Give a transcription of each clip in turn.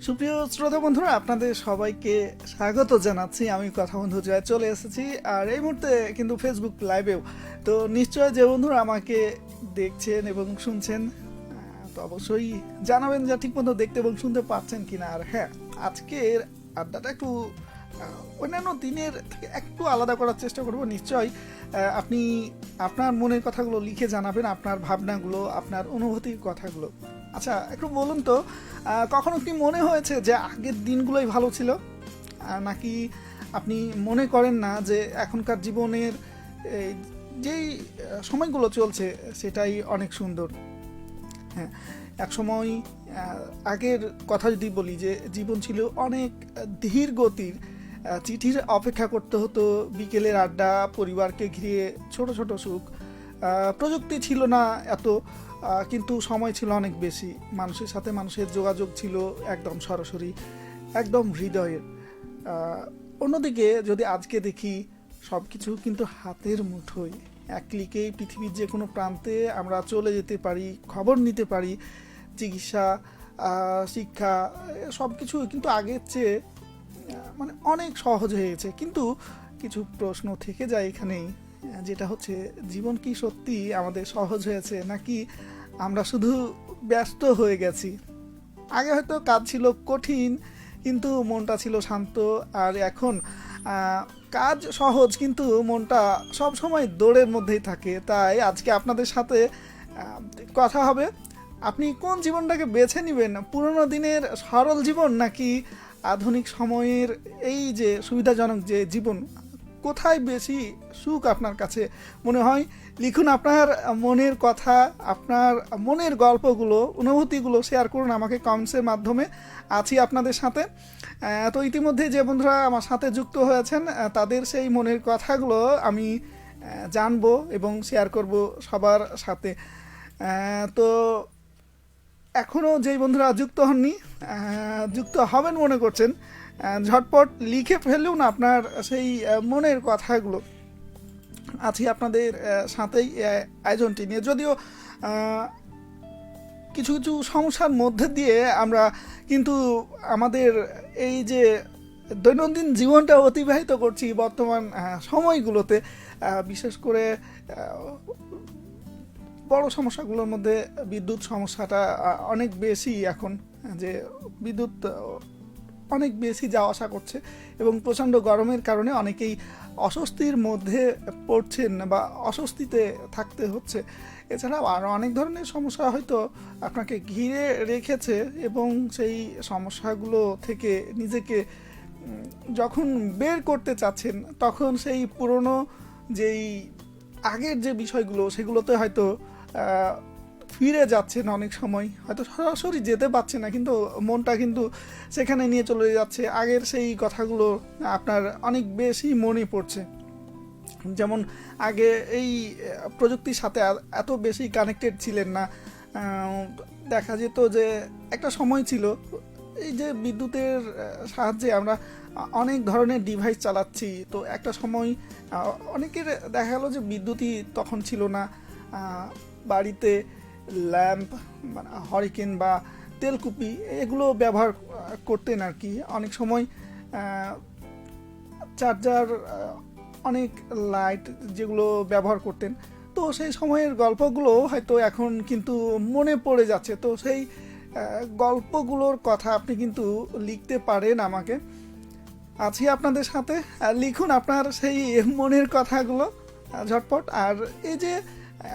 সুপ্রিয় শ্রোতা বন্ধুরা, আপনাদের সবাইকে স্বাগত জানাচ্ছি। আমি কথা বন্ধু জয় চলে এসেছি, আর এই মুহূর্তে কিন্তু ফেসবুক লাইভেও। তো নিশ্চয় যে বন্ধুরা আমাকে দেখছেন এবং শুনছেন, তো অবশ্যই জানাবেন যে ঠিকমতো দেখতে এবং শুনতে পাচ্ছেন কিনা। আর হ্যাঁ, আজকের আড্ডাটা একটু অন্যান্য দিনের থেকে একটু আলাদা করার চেষ্টা করব। নিশ্চয়ই আপনি আপনার মনের কথাগুলো লিখে জানাবেন, আপনার ভাবনাগুলো, আপনার অনুভূতির কথাগুলো। আচ্ছা, একটু বলুন তো, কখনো কি মনে হয়েছে যে আগের দিনগুলোই ভালো ছিল, নাকি আপনি মনে করেন না যে এখনকার জীবনের যেই সময়গুলো চলছে সেটাই অনেক সুন্দর? হ্যাঁ, এক সময় আগের কথা যদি বলি, যে জীবন ছিল অনেক ধীর গতির। চিঠির অপেক্ষা করতে হতো, বিকেলের আড্ডা, পরিবারকে ঘিরে ছোট ছোট সুখ। প্রযুক্তি ছিল না এত, কিন্তু সময় ছিল অনেক বেশি। মানুষের সাথে মানুষের যোগাযোগ ছিল একদম সরাসরি, একদম হৃদয়ের। অন্যদিকে যদি আজকে দেখি, সব কিছু কিন্তু হাতের মুঠোয়। এক ক্লিকেই পৃথিবীর যে কোনো প্রান্তে আমরা চলে যেতে পারি, খবর নিতে পারি। চিকিৎসা, শিক্ষা, সব কিছু কিন্তু আগের চেয়ে মানে অনেক সহজ হয়ে গেছে। কিন্তু কিছু প্রশ্ন থেকে যায় এখানেই, যেটা হচ্ছে, জীবন কি সত্যি আমাদের সহজ হয়েছে, নাকি আমরা শুধু ব্যস্ত হয়ে গেছি? আগে হয়তো কাজ ছিল কঠিন, কিন্তু মনটা ছিল শান্ত। আর এখন কাজ সহজ, কিন্তু মনটা সব সময় দৌড়ের মধ্যেই থাকে। তাই আজকে আপনাদের সাথে কথা হবে, আপনি কোন জীবনটাকে বেছে নেবেন? পুরোনো দিনের সরল জীবন, নাকি আধুনিক সময়ের এই যে সুবিধাজনক যে জীবন? কোথায় বেশি সুখ আপনার কাছে মনে হয়? লিখুন আপনার মনের কথা, আপনার মনের গল্পগুলো, অনুভূতিগুলো শেয়ার করুন আমাকে কমেন্টসের মাধ্যমে। আছি আপনাদের সাথে। তো ইতিমধ্যে যে বন্ধুরা আমার সাথে যুক্ত হয়েছেন, তাদের সেই মনের কথাগুলো আমি জানবো এবং শেয়ার করব সবার সাথে। তো এখনও যেই বন্ধুরা যুক্ত হননি, যুক্ত হবেন মনে করছেন, ঝটপট লিখে ফেলুন আপনার সেই মনের কথাগুলো। আছি আপনাদের সাথেই আয়োজনটি নিয়ে। যদিও কিছু কিছু সমস্যার মধ্যে দিয়ে আমরা কিন্তু আমাদের এই যে দৈনন্দিন জীবনটা অতিবাহিত করছি বর্তমান সময়গুলোতে, বিশেষ করে বড় সমস্যাগুলোর মধ্যে বিদ্যুৎ সমস্যাটা অনেক বেশি এখন। যে বিদ্যুৎ অনেক বেশি যাওয়া আসা করছে, এবং প্রচণ্ড গরমের কারণে অনেকেই অস্বস্তির মধ্যে পড়ছেন বা অস্বস্তিতে থাকতে হচ্ছে। এছাড়াও আরও অনেক ধরনের সমস্যা হয়তো আপনাকে ঘিরে রেখেছে, এবং সেই সমস্যাগুলো থেকে নিজেকে যখন বের করতে চাচ্ছেন, তখন সেই পুরনো যেই আগের যে বিষয়গুলো, সেগুলোতে হয়তো ফিরে যাচ্ছেন। অনেক সময় হয়তো সরাসরি যেতে পারছে না, কিন্তু মনটা কিন্তু সেখানে নিয়ে চলে যাচ্ছে। আগের সেই কথাগুলো আপনার অনেক বেশি মনে পড়ছে। যেমন আগে এই প্রযুক্তির সাথে এত বেশি কানেক্টেড ছিলেন না। দেখা যেত যে একটা সময় ছিল, এই যে বিদ্যুতের সাহায্যে আমরা অনেক ধরনের ডিভাইস চালাচ্ছি। তো একটা সময় অনেকের দেখা গেল যে বিদ্যুৎই তখন ছিল না, বাড়িতে ল্যাম্প, মানে হরিকেন বা তেলকুপি, এগুলো ব্যবহার করতেন আর কি। অনেক সময় চার্জার, অনেক লাইট যেগুলো ব্যবহার করতেন। তো সেই সময়ের গল্পগুলো হয়তো এখন কিন্তু মনে পড়ে যাচ্ছে। তো সেই গল্পগুলোর কথা আপনি কিন্তু লিখতে পারেন আমাকে। আছি আপনাদের সাথে, লিখুন আপনার সেই মনের কথাগুলো ঝটপট। আর এই যে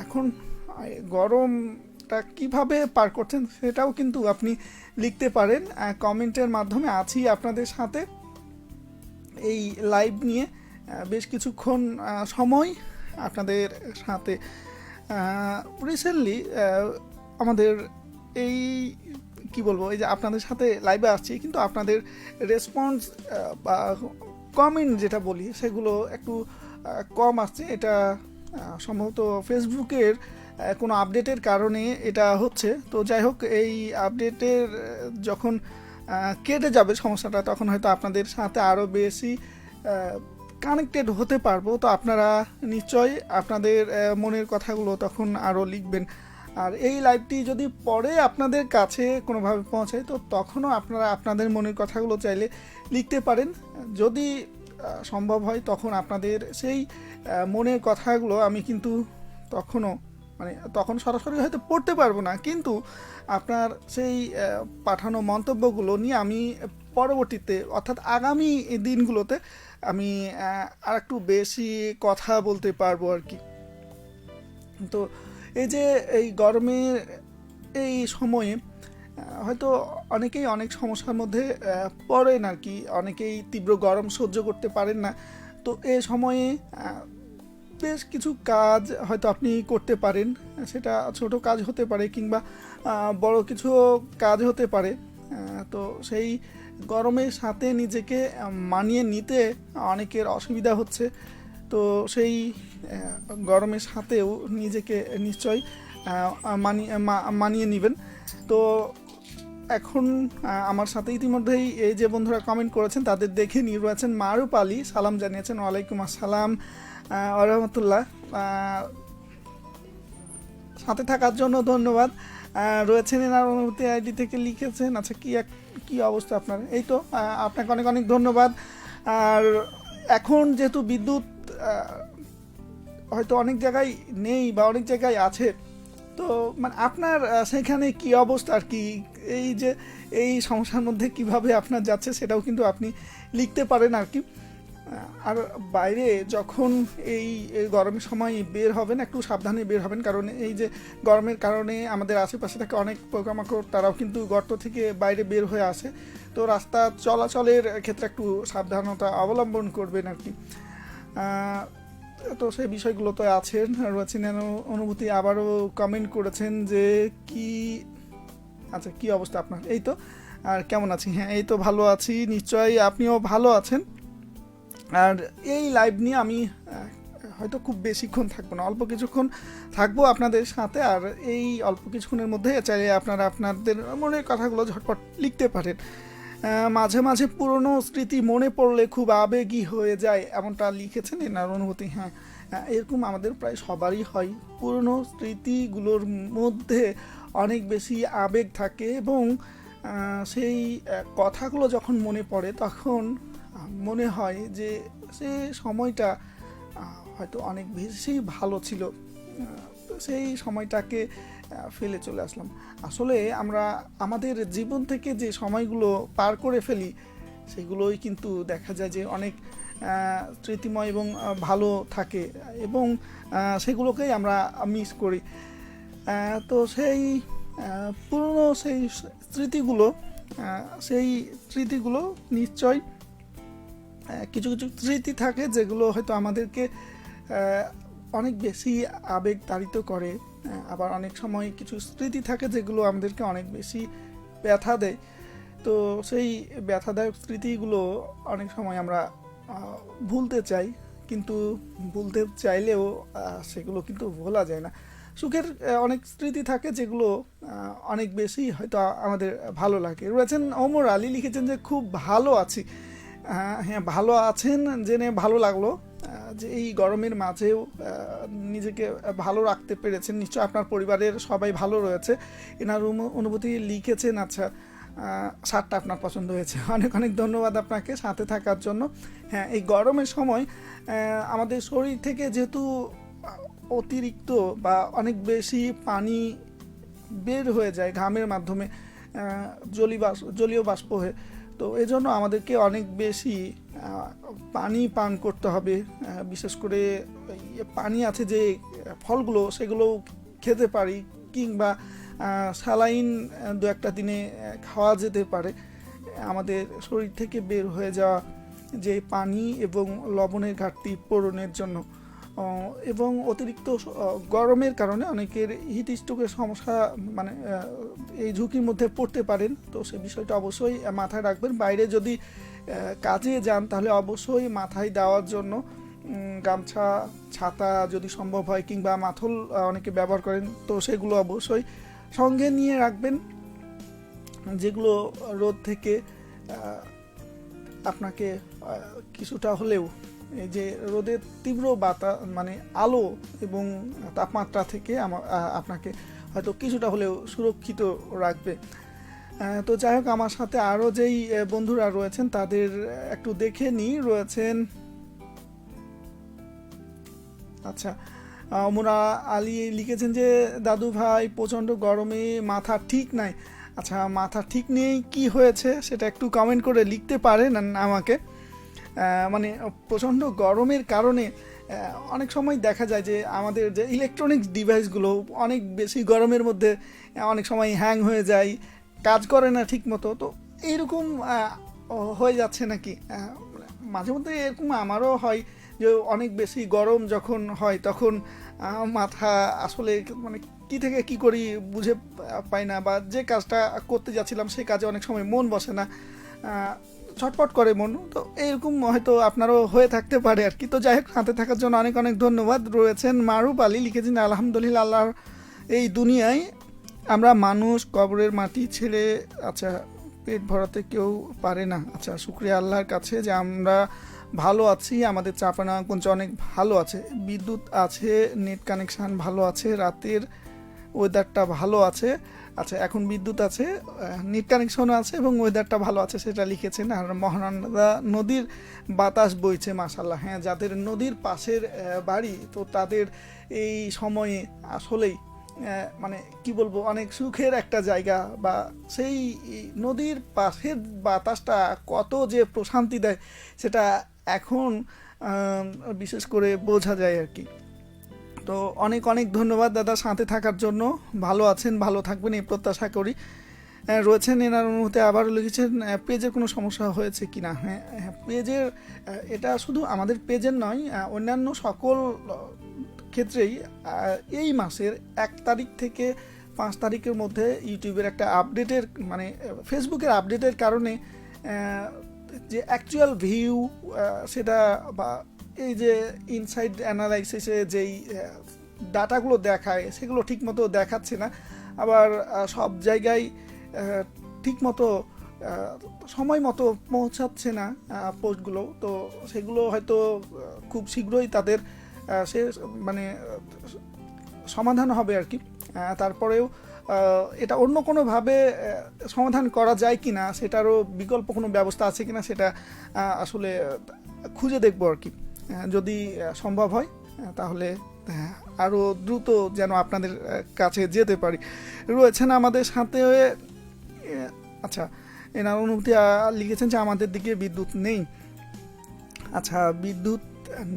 এখন গরমটা কিভাবে পার করছেন, সেটাও কিন্তু আপনি লিখতে পারেন কমেন্টের মাধ্যমে। আছি আপনাদের সাথে এই লাইভ নিয়ে বেশ কিছুক্ষণ সময় আপনাদের সাথে। রিসেন্টলি আমাদের এই কি বলবো, এই যে আপনাদের সাথে লাইভে আসছি, কিন্তু আপনাদের রেসপন্স বা কমেন্ট যেটা বলি, সেগুলো একটু কম আসছে। এটা সম্ভবত ফেসবুকের কোনো আপডেটের কারণে এটা হচ্ছে। তো যাই হোক, এই আপডেটের যখন কেটে যাবে সমস্যাটা, তখন হয়তো আপনাদের সাথে আরও বেশি কানেক্টেড হতে পারবো। তো আপনারা নিশ্চয়ই আপনাদের মনের কথাগুলো তখন আরও লিখবেন। আর এই লাইভটি যদি পরে আপনাদের কাছে কোনোভাবে পৌঁছায় তো তখনও আপনারা আপনাদের মনের কথাগুলো চাইলে লিখতে পারেন। যদি সম্ভব হয় তখন আপনাদের সেই মনের কথাগুলো আমি কিন্তু তখন সরাসরি হয়তো পড়তে পারবো না, কিন্তু আপনার সেই পাঠানো মন্তব্যগুলো নিয়ে আমি পরবর্তীতে অর্থাৎ আগামী দিনগুলোতে আমি আর একটু বেশি কথা বলতে পারবো আর কি। তো এই যে এই গরমের এই সময়ে হয়তো অনেকেই অনেক সমস্যার মধ্যে পড়েন আর কি, অনেকেই তীব্র গরম সহ্য করতে পারেন না। তো এই সময়ে বেশ কিছু কাজ হয়তো আপনি করতে পারেন, সেটা ছোট কাজ হতে পারে কিংবা বড় কিছু কাজ হতে পারে। তো সেই গরমের সাথে নিজেকে মানিয়ে নিতে অনেকের অসুবিধা হচ্ছে, তো সেই গরমের সাথেও নিজেকে নিশ্চয় মানিয়ে নেবেন। তো এখন আমার সাথে ইতিমধ্যেই এই যে বন্ধুরা কমেন্ট করেছেন তাদের দেখে নিয়ে রয়েছেন মারুফ আলী, সালাম জানিয়েছেন, ওয়ালাইকুম আসসালাম রহমতুল্লাহ, সাথে থাকার জন্য ধন্যবাদ। রয়েছেন এনার অনুভূতি আইডি থেকে লিখেছেন, আচ্ছা কি অবস্থা আপনার, এই তো আপনাকে অনেক অনেক ধন্যবাদ। আর এখন যেহেতু বিদ্যুৎ হয়তো অনেক জায়গায় নেই বা অনেক জায়গায় আছে, তো মানে আপনার সেখানে কি অবস্থা আর কি, এই যে এই সমস্যার মধ্যে কিভাবে আপনার যাচ্ছে সেটাও কিন্তু আপনি লিখতে পারেন আর কি। আর বাইরে যখন এই গরমের সময় বের হবেন একটু সাবধানে বের হবেন, কারণ এই যে গরমের কারণে আমাদের আশেপাশে থাকে অনেক পোকামাকড়, তারাও কিন্তু গর্ত থেকে বাইরে বের হয়ে আসে। তো রাস্তা চলাচলের ক্ষেত্রে একটু সাবধানতা অবলম্বন করবেন আর কি। তো সেই বিষয়গুলো তো আছেন। রয়েছেন অনুভূতি আবারও কমেন্ট করেছেন যে কি অবস্থা আপনার, এই তো আর কেমন আছি, হ্যাঁ এই তো ভালো আছি, নিশ্চয়ই আপনিও ভালো আছেন। আর এই লাইভ নিয়ে আমি হয়তো খুব বেশিক্ষণ থাকবো না, অল্প কিছুক্ষণ থাকবো আপনাদের সাথে। আর এই অল্প কিছুক্ষণের মধ্যে চাইলে আপনারা আপনাদের মনের কথাগুলো ঝটপট লিখতে পারেন। মাঝে মাঝে পুরনো স্মৃতি মনে পড়লে খুব আবেগী হয়ে যায়, এমনটা লিখেছেন এনার অনুভূতি। হ্যাঁ, এরকম আমাদের প্রায় সবারই হয়, পুরনো স্মৃতিগুলোর মধ্যে অনেক বেশি আবেগ থাকে এবং সেই কথাগুলো যখন মনে পড়ে তখন মনে হয় যে সে সময়টা হয়তো অনেক বেশি ভালো ছিল, সেই সময়টাকে ফেলে চলে আসলাম। আসলে আমরা আমাদের জীবন থেকে যে সময়গুলো পার করে ফেলি সেগুলোই কিন্তু দেখা যায় যে অনেক স্মৃতিময় এবং ভালো থাকে এবং সেগুলোকেই আমরা মিস করি। তো সেই পুরনো সেই স্মৃতিগুলো নিশ্চয় কিছু কিছু স্মৃতি থাকে যেগুলো হয়তো আমাদেরকে অনেক বেশি আবেগ তাড়িত করে, আবার অনেক সময় কিছু স্মৃতি থাকে যেগুলো আমাদেরকে অনেক বেশি ব্যথা দেয়। তো সেই ব্যথাদায়ক স্মৃতিগুলো অনেক সময় আমরা ভুলতে চাই, কিন্তু ভুলতে চাইলেও সেগুলো কিন্তু ভোলা যায় না। সুখের অনেক স্মৃতি থাকে যেগুলো অনেক বেশি হয়তো আমাদের ভালো লাগে। রয়েছেন ওমর আলী, লিখেছেন যে খুব ভালো আছি। হ্যাঁ, ভালো আছেন জেনে ভালো লাগলো যে এই গরমের মাঝেও নিজেকে ভালো রাখতে পেরেছেন, নিশ্চয় আপনার পরিবারের সবাই ভালো রয়েছে। এনার অনুভূতি লিখেছেন, আচ্ছা শার্টটা আপনার পছন্দ হয়েছে, অনেক অনেক ধন্যবাদ আপনাকে সাথে থাকার জন্য। হ্যাঁ, এই গরমের সময় আমাদের শরীর থেকে যেহেতু অতিরিক্ত বা অনেক বেশি পানি বের হয়ে যায় ঘামের মাধ্যমে, জলীয় বাষ্প হয়ে, তো এজন্য আমাদেরকে অনেক বেশি পানি পান করতে হবে। বিশেষ করে পানি আছে যে ফলগুলো সেগুলো খেতে পারি, কিংবা স্যালাইন দু একটা দিনে খাওয়া যেতে পারে। আমাদের শরীর থেকে বের হয়ে যাওয়া যে পানি এবং লবণের ঘাটতি পূরণের জন্য, এবং অতিরিক্ত গরমের কারণে অনেকের হিট স্ট্রোকের সমস্যা মানে এই ঝুঁকির মধ্যে পড়তে পারেন। তো সেই বিষয়টা অবশ্যই মাথায় রাখবেন। বাইরে যদি কাজে যান তাহলে অবশ্যই মাথায় দেওয়ার জন্য গামছা, ছাতা যদি সম্ভব হয়, কিংবা মাথল অনেকে ব্যবহার করেন, তো সেগুলো অবশ্যই সঙ্গে নিয়ে রাখবেন, যেগুলো রোদ থেকে আপনাকে কিছুটা হলেও এই যে রোদের তীব্র বাতাস মানে আলো এবং তাপমাত্রা থেকে আপনাকে হয়তো কিছুটা হলেও সুরক্ষিত রাখবে। তো যাই হোক, আমার সাথে আরও যেই বন্ধুরা রয়েছেন তাদের একটু দেখে নিই। রয়েছেন আচ্ছা, মোরা আলী লিখেছেন যে দাদু ভাই প্রচণ্ড গরমে মাথা ঠিক নাই। আচ্ছা, মাথা ঠিক নেই কি হয়েছে সেটা একটু কমেন্ট করে লিখতে পারেন আমাকে। মানে প্রচণ্ড গরমের কারণে অনেক সময় দেখা যায় যে আমাদের যে ইলেকট্রনিক্স ডিভাইসগুলো অনেক বেশি গরমের মধ্যে অনেক সময় হ্যাং হয়ে যায়, কাজ করে না ঠিক মতো। তো এইরকম হয়ে যাচ্ছে নাকি? মাঝে মধ্যে এরকম আমারও হয় যে অনেক বেশি গরম যখন হয় তখন মাথা আসলে মানে কি থেকে কি করি বুঝে পাই না, বা যে কাজটা করতে যাচ্ছিলাম সেই কাজে অনেক সময় মন বসে না, ছটপট করে মন। তো এরকম হয়তো আপনারও হয়ে থাকতে পারে আর কি। তো যাই হোক, সাথে থাকার জন্য অনেক অনেক ধন্যবাদ। রয়েছেন মারুফ আলী লিখেছেন আলহামদুলিল্লাহ, আল্লাহর এই দুনিয়ায় আমরা মানুষ কবরের মাটি ছেড়ে আচ্ছা পেট ভরাতে কেউ পারে না। আচ্ছা, শুকরিয়া আল্লাহর কাছে যে আমরা ভালো আছি, আমাদের চাঁপাইনবাবগঞ্জে অনেক ভালো আছে, বিদ্যুৎ আছে, নেট কানেকশান ভালো আছে, রাতের ওয়েদারটা ভালো আছে। আচ্ছা, এখন বিদ্যুৎ আছে, নেট কানেকশনও আছে এবং ওয়েদারটা ভালো আছে, সেটা লিখেছেন। আর মহানন্দা নদীর বাতাস বইছে মাশাল্লাহ। হ্যাঁ, যাদের নদীর পাশের বাড়ি তো তাদের এই সময়ে আসলেই মানে কি বলবো, অনেক সুখের একটা জায়গা, বা সেই নদীর পাশের বাতাসটা কত যে প্রশান্তি দেয় সেটা এখন বিশেষ করে বোঝা যায় আর কি। তো অনেক অনেক ধন্যবাদ দাদা সাথে থাকার জন্য। ভালো আছেন, ভালো থাকবেন এই প্রত্যাশা করি। রয়েছেন এনার অনুমতি আবারও লিখেছেন পেজের কোনো সমস্যা হয়েছে কি না। হ্যাঁ, পেজের এটা শুধু আমাদের পেজের নয়, অন্যান্য সকল ক্ষেত্রেই এই মাসের 1 তারিখ থেকে 5 তারিখের মধ্যে ইউটিউবের একটা আপডেটের মানে ফেসবুকের আপডেটের কারণে যে অ্যাকচুয়াল ভিউ সেটা বা এই যে ইনসাইড অ্যানালাইসিসে যেই ডাটাগুলো দেখায় সেগুলো ঠিকমতো দেখাচ্ছে না। আবার সব জায়গায় ঠিকমতো সময় মতো পৌঁছাচ্ছে না পোস্টগুলো। তো সেগুলো হয়তো খুব শীঘ্রই তাদের সে মানে সমাধান হবে আর কি। তারপরেও এটা অন্য কোনোভাবে সমাধান করা যায় কি না, সেটারও বিকল্প কোনো ব্যবস্থা আছে কিনা সেটা আসলে খুঁজে দেখবো আর কি। যদি সম্ভব হয় তাহলে আরও দ্রুত যেন আপনাদের কাছে যেতে পারি। রয়েছেন আমাদের সাথে আচ্ছা, এনার অনুভূতি লিখেছেন যে আমাদের দিকে বিদ্যুৎ নেই। আচ্ছা, বিদ্যুৎ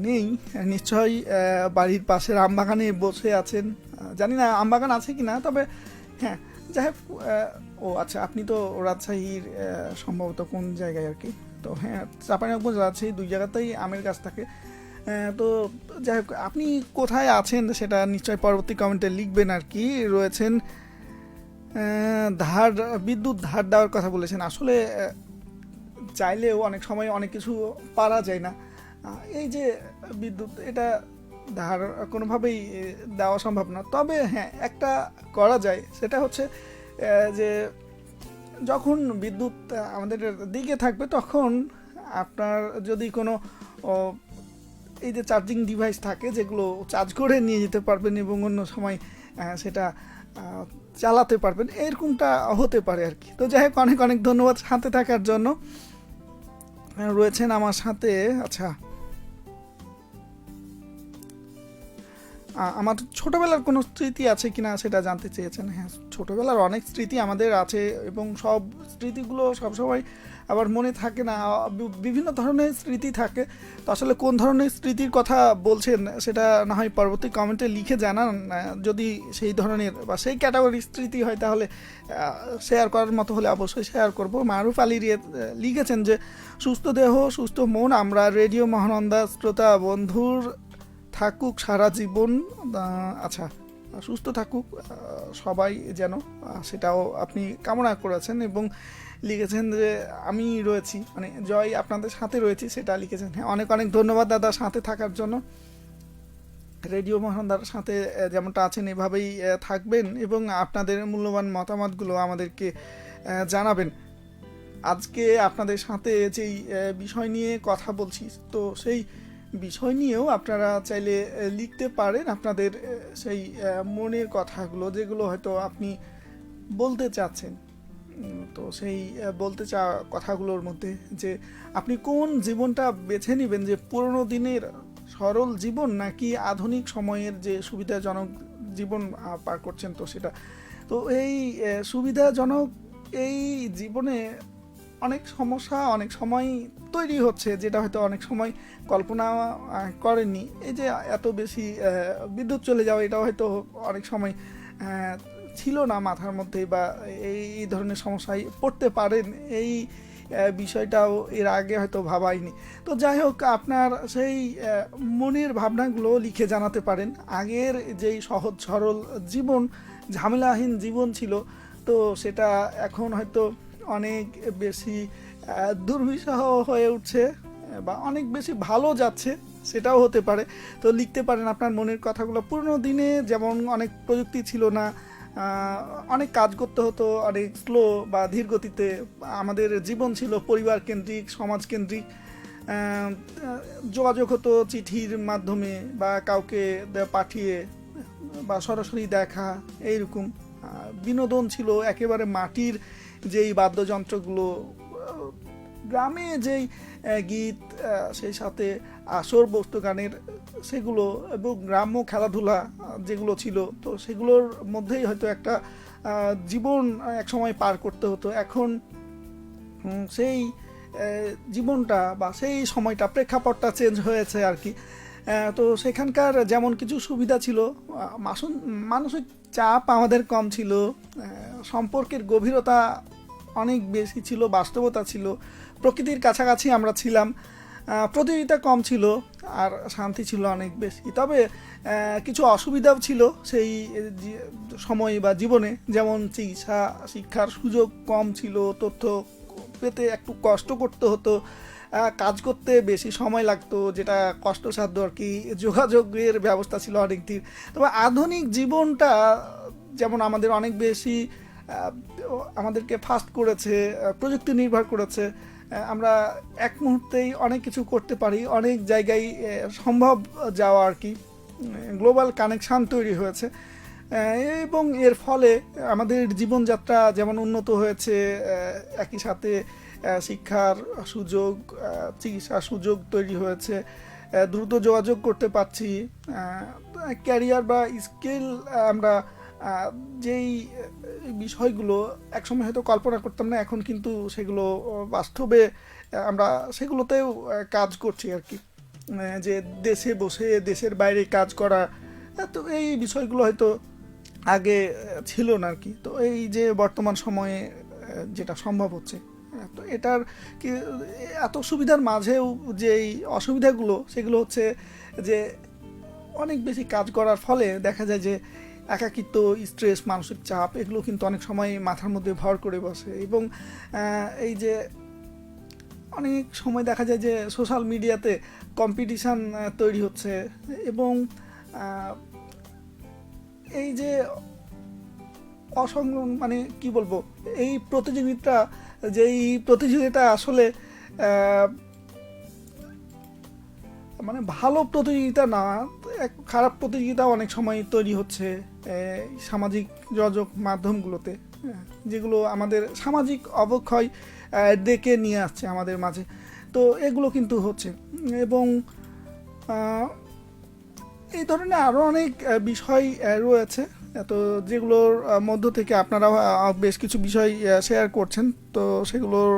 নেই নিশ্চয়ই বাড়ির পাশের আমবাগানে বসে আছেন, জানি না আমবাগান আছে কি না, তবে হ্যাঁ যাই হোক। ও আচ্ছা, আপনি তো রাজশাহীর সম্ভবত কোন জায়গায় আর কি। তো হ্যাঁ, চাঁপাইনবাবগঞ্জ রাজশাহী দুই জায়গাতেই আমের গাছ থাকে। তো যাই হোক, আপনি কোথায় আছেন সেটা নিশ্চয়ই পরবর্তী কমেন্টে লিখবেন আর কি। রয়েছেন বিদ্যুৎ ধার দেওয়ার কথা বলেছেন। আসলে চাইলেও অনেক সময় অনেক কিছু পারা যায় না। এই যে বিদ্যুৎ, এটা ধার কোনোভাবেই দেওয়া সম্ভব না। তবে হ্যাঁ, একটা করা যায়, সেটা হচ্ছে যে যখন বিদ্যুৎ আমাদের দিকে থাকবে তখন আপনার যদি কোনো এই যে চার্জিং ডিভাইস থাকে যেগুলো চার্জ করে নিয়ে যেতে পারবেন এবং অন্য সময় সেটা চালাতে পারবেন, এরকমটা হতে পারে আর কি। তো যাই হোক, অনেক অনেক ধন্যবাদ সাথে থাকার জন্য। রয়েছেন আমার সাথে আচ্ছা, আমার ছোটবেলার কোনো স্মৃতি আছে কিনা সেটা জানতে চেয়েছেন। হ্যাঁ, ছোটবেলার অনেক স্মৃতি আমাদের আছে এবং সব স্মৃতিগুলো সবসময় আবার মনে থাকে না, বিভিন্ন ধরনের স্মৃতি থাকে। তো আসলে কোন ধরনের স্মৃতির কথা বলছেন সেটা না হয় পরবর্তী কমেন্টে লিখে জানান। যদি সেই ধরনের বা সেই ক্যাটাগরির স্মৃতি হয় তাহলে শেয়ার করার মতো হলে অবশ্যই শেয়ার করব। মারুফ আলী লিখেছেন যে সুস্থ দেহ সুস্থ মন, আমরা রেডিও মহানন্দা শ্রোতা বন্ধুর থাকুক সারা জীবন। আচ্ছা, সুস্থ থাকুক সবাই যেন, সেটাও আপনি কামনা করেছেন এবং লিখেছেন যে আমি রয়েছি, মানে জয় আপনাদের সাথে রয়েছি সেটা লিখেছেন। হ্যাঁ, অনেক অনেক ধন্যবাদ দাদা সাথে থাকার জন্য। রেডিও মহানন্দার সাথে যেমনটা আছেন এভাবেই থাকবেন এবং আপনাদের মূল্যবান মতামতগুলো আমাদেরকে জানাবেন। আজকে আপনাদের সাথে যেই বিষয় নিয়ে কথা বলছি, তো সেই বিষয় নিয়েও আপনারা চাইলে লিখতে পারেন আপনাদের সেই মনের কথাগুলো, যেগুলো হয়তো আপনি বলতে চাচ্ছেন। তো সেই বলতে চাওয়া কথাগুলোর মধ্যে যে আপনি কোন জীবনটা বেছে নেবেন, যে পুরোনো দিনের সরল জীবন নাকি আধুনিক সময়ের যে সুবিধাজনক জীবন পার করছেন, তো সেটা। তো এই সুবিধাজনক এই জীবনে অনেক সমস্যা অনেক সময় তৈরি হচ্ছে, যেটা হয়তো অনেক সময় কল্পনা করেননি। এই যে এত বেশি বিদ্যুৎ চলে যাওয়া, এটা হয়তো অনেক সময় ছিল না মাথার মধ্যে, বা এই ধরনের সমস্যায় পড়তে পারেন, এই বিষয়টাও এর আগে হয়তো ভাবাইনি। তো যাই হোক, আপনার সেই মনের ভাবনাগুলো লিখে জানাতে পারেন। আগের যেই সহজ সরল জীবন, ঝামেলাহীন জীবন ছিল, তো সেটা এখন হয়তো অনেক বেশি দুর্বিষহ হয়ে উঠছে, বা অনেক বেশি ভালো যাচ্ছে, সেটাও হতে পারে। তো লিখতে পারেন আপনার মনের কথাগুলো। পুরনো দিনে যেমন অনেক প্রযুক্তি ছিল না, অনেক কাজ করতে হতো অনেক স্লো বা ধীর গতিতে, আমাদের জীবন ছিল পরিবার কেন্দ্রিক, সমাজ কেন্দ্রিক। যোগাযোগ হতো চিঠির মাধ্যমে বা কাউকে পাঠিয়ে বা সরাসরি দেখা, এইরকম। বিনোদন ছিল একেবারে মাটির যেই বাদ্যযন্ত্রগুলো, গ্রামে যেই গীত, সেই সাথে আসর বস্তু গানের সেগুলো, এবং গ্রাম্য খেলাধুলা যেগুলো ছিল, তো সেগুলোর মধ্যেই হয়তো একটা জীবন এক সময় পার করতে হতো। এখন সেই জীবনটা বা সেই সময়টা, প্রেক্ষাপটটা চেঞ্জ হয়েছে আর কি। তো সেখানকার যেমন কিছু সুবিধা ছিল, মানসিক চাপ আমাদের কম ছিল, সম্পর্কের গভীরতা অনেক বেশি ছিল, বাস্তবতা ছিল, প্রকৃতির কাছাকাছি আমরা ছিলাম, প্রতিযোগিতা কম ছিল, আর শান্তি ছিল অনেক বেশি। তবে কিছু অসুবিধাও ছিল সেই সময় বা জীবনে, যেমন চিকিৎসা শিক্ষার সুযোগ কম ছিল, তথ্য পেতে একটু কষ্ট করতে হতো, কাজ করতে বেশি সময় লাগতো, যেটা কষ্টসাধ্য আর কি। যোগাযোগের ব্যবস্থা ছিল অনেক দিন। তবে আধুনিক জীবনটা যেমন আমাদের অনেক বেশি আমাদেরকে ফাস্ট করেছে, প্রযুক্তি নির্ভর করেছে, আমরা এক মুহূর্তেই অনেক কিছু করতে পারি, অনেক জায়গায় সম্ভব যাওয়া আর কি। গ্লোবাল কানেকশান তৈরি হয়েছে, এবং এর ফলে আমাদের জীবনযাত্রা যেমন উন্নত হয়েছে, একই সাথে শিক্ষার সুযোগ, চিকিৎসার সুযোগ তৈরি হয়েছে, দ্রুত যোগাযোগ করতে পারছি, ক্যারিয়ার বা স্কিল আমরা যেই বিষয়গুলো একসময় হয়তো কল্পনা করতাম না, এখন কিন্তু সেগুলো বাস্তবে আমরা সেগুলোতেও কাজ করছি আর কি। যে দেশে বসে দেশের বাইরে কাজ করা, তো এই বিষয়গুলো হয়তো আগে ছিল না আর কি। তো এই যে বর্তমান সময়ে যেটা সম্ভব হচ্ছে, তো এটার কি এত সুবিধার মাঝেও যে এই অসুবিধাগুলো, সেগুলো হচ্ছে যে অনেক বেশি কাজ করার ফলে দেখা যায় যে একাকিত্ব, স্ট্রেস, মানসিক চাপ, এগুলো কিন্তু অনেক সময় মাথার মধ্যে ভর করে বসে। এবং এই যে অনেক সময় দেখা যায় যে সোশ্যাল মিডিয়াতে কম্পিটিশান তৈরি হচ্ছে, এবং এই যে মানে কি বলবো, এই প্রতিযোগিতা আসলে মানে ভালো প্রতিযোগিতা না, এক খারাপ প্রতিযোগিতা অনেক সময় তৈরি হচ্ছে সামাজিক যোগাযোগ মাধ্যমগুলোতে, যেগুলো আমাদের সামাজিক অবক্ষয় ডেকে নিয়ে আসছে আমাদের মাঝে। তো এগুলো কিন্তু হচ্ছে, এবং এই ধরনের আরও অনেক বিষয় রয়েছে, তো যেগুলোর মধ্য থেকে আপনারা বেশ কিছু বিষয় শেয়ার করছেন। তো সেগুলোর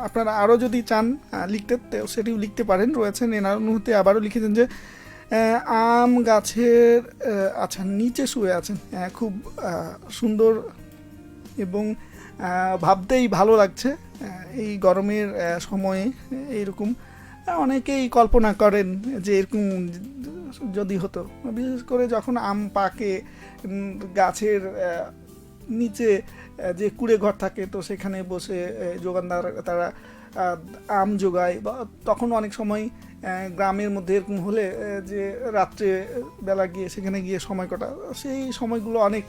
আপনারা আরও যদি চান লিখতে, সেটিও লিখতে পারেন। রয়েছেন এনার মুহূর্তে আবারও লিখেছেন যে আম গাছের আচ্ছা নিচে শুয়ে আছেন, খুব সুন্দর, এবং ভাবতেই ভালো লাগছে এই গরমের সময়ে। এইরকম অনেকেই কল্পনা করেন যে এরকম যদি হতো, বিশেষ করে যখন আম পাকে, গাছের নিচে যে কুড়ে ঘর থাকে, তো সেখানে বসে যোগানদার তারা আম জোগায়, বা তখন অনেক সময় গ্রামের মধ্যে এরকম হলে যে রাত্রে বেলা গিয়ে সেখানে গিয়ে সময় কাটা, সেই সময়গুলো অনেক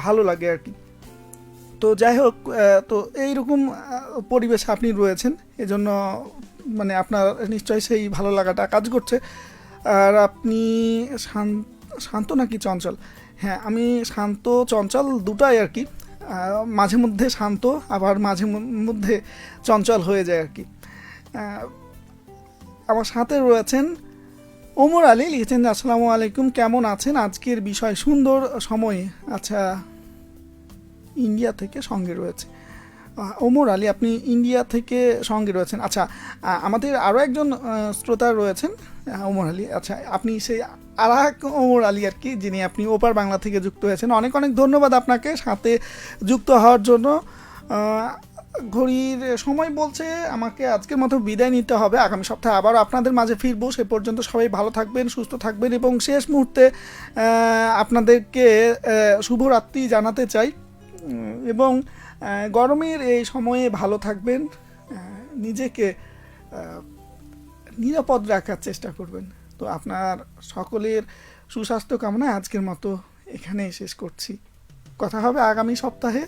ভালো লাগে আর কি। তো যাই হোক, তো এইরকম পরিবেশে আপনি রয়েছেন, এজন্য মানে আপনার নিশ্চয়ই সেই ভালো লাগাটা কাজ করছে। আর আপনি শান্ত নাকি চঞ্চল? হ্যাঁ, আমি শান্ত চঞ্চল দুটাই আর কি। মাঝে মধ্যে শান্ত, আবার মাঝে মধ্যে চঞ্চল হয়ে যায় আর কি। আহ, আমার সাথে রয়েছেন ওমর আলী, লিখেছেন আসসালামু আলাইকুম, কেমন আছেন? আজকের বিষয় সুন্দর সময়। আচ্ছা, ইন্ডিয়া থেকে সঙ্গে রয়েছে ওমর আলী, আপনি ইন্ডিয়া থেকে সঙ্গে রয়েছেন। আচ্ছা, আমাদের আরও একজন শ্রোতা রয়েছেন ওমর আলী। আচ্ছা, আপনি সেই আর এক ওমর আলী আর কি, যিনি আপনি ওপার বাংলা থেকে যুক্ত হয়েছেন। অনেক অনেক ধন্যবাদ আপনাকে সাথে যুক্ত হওয়ার জন্য। ঘড়ির সময় বলছে আমাকে আজকের মতো বিদায় নিতে হবে। আগামী সপ্তাহে আবারও আপনাদের মাঝে ফিরবো। সে পর্যন্ত সবাই ভালো থাকবেন, সুস্থ থাকবেন, এবং শেষ মুহূর্তে আপনাদেরকে শুভরাত্রি জানাতে চাই। এবং গরমের এই সময়ে ভালো থাকবেন, নিজেকে নিরাপদ রাখার চেষ্টা করবেন। তো আপনার সকলের সুস্বাস্থ্য কামনায় আজকের মতো এখানেই শেষ করছি। কথা হবে আগামী সপ্তাহে।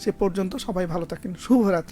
সে পর্যন্ত সবাই ভালো থাকেন। শুভরাত্রি।